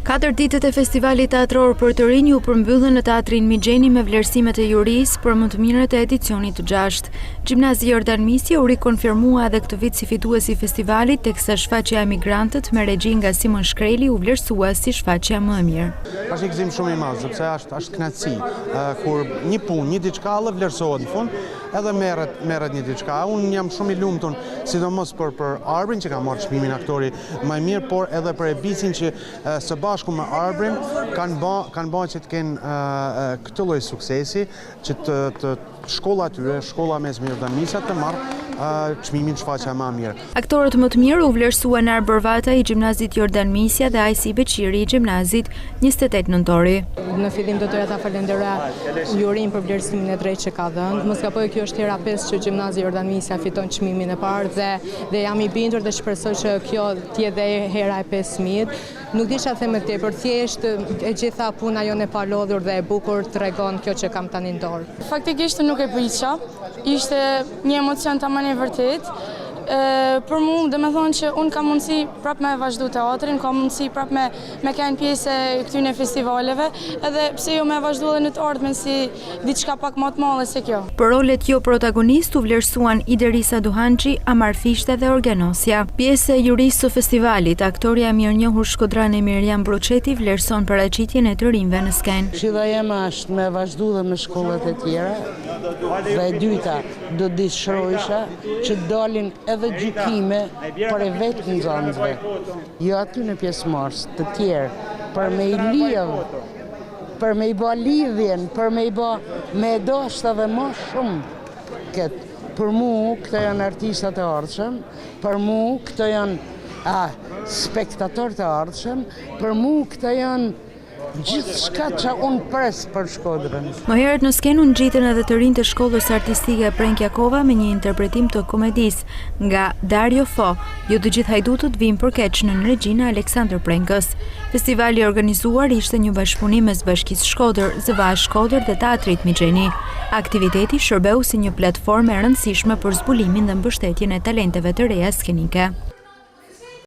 4 ditët e festivalit teatror për të rinj u përmbyllën në teatrin Mixheni me vlerësimet e jurisë për më të mirët e edicionit të 6. Gjimnazi Jordan Misje u rikonfirmua edhe këtë vit si fituesi i festivalit, teksa shfaqja Emigrantët me regji nga Simon Shkreli u vlerësua si shfaqja më e mirë. Është gëzim shumë i madh, sepse është kënaqësi kur një punë, një diçka vlerësohet në fund, edhe merret një diçka. Unë jam shumë i lumtur, sidomos për Arbrin që ka marrë çmimin aktori më i mirë, por edhe për Ebisin që së bashku me Arbrin kanë bërë që të kenë këtë lloj suksesi, që të shkolla atyre, shkolla mesme Jordan Misja të marrë çmimin shfaqja më mirë. Aktorët më të mirë u vlerësuan Nar Bërvata i Gjimnazit Jordan Misja dhe Ajsi Beqiri i Gjimnazit 28 nëntori. Në fillim do doja ta falenderoja jurin për vlerësimin e drejtë që ka dhënë. Mos kapoj, kjo është hera 5 që Gjimnazi Jordan Misja fiton çmimin e parë dhe jam i bindur dhe shpresoj që kjo të jetë hera e 5.000. Nuk di çfarë them më tepër, thjesht e gjitha puna jonë e palodhur dhe e bukur tregon kjo që kam tani në dorë. Faktikisht nuk e prisha, ishte një emocion tamam i vërtet. Për mua, dhe me thonë që unë kam mundësi prap me vazhdu teatrin, kam mundësi prap me kenë pjesë e këtyne festivaleve, edhe pse jo me vazhdu dhe në të ardhmen si diçka pak më të madhe se kjo. Për rolet jo protagonist u vlerësuan Iderisa Duhanxhi, Amar Fishte dhe Organosja. Pjesë e jurisë së festivalit, aktoria mirënjohur shkodrane Miriam Bruçeti vlerëson paraqitjen e të rinjve në skenë. Këshilla jeme është me vazhdu dhe me shkollat e tjera, dhe e dyta do dëshirojsha që dalin edhe gjykime për e vetë nxënësve, jo aty në pjesëmarrës të tjerë, për me i lidhë, për me i bë lidhjen, për me i bë me dashur edhe më shumë këtë. Për mua këto janë artistat e ardhshëm, për mua këto janë spektatorë të ardhshëm, për mua këto janë gjithçka që unë pres për Shkodrën. Më herët në skenë u ngjitën edhe të rinj të shkollës artistike Prenkjakova me një interpretim të komedisë nga Dario Fo. Jo të gjithë hajdutët vinë për keq në regjinë Aleksandër Prenkës. Festivali i organizuar ishte një bashkëpunim mes Bashkisë Shkodër, ZVA Shkodër dhe Teatrit Mixheni. Aktiviteti shërbeu si një platformë e rëndësishme për zbulimin dhe mbështetjen e talenteve të reja skenike.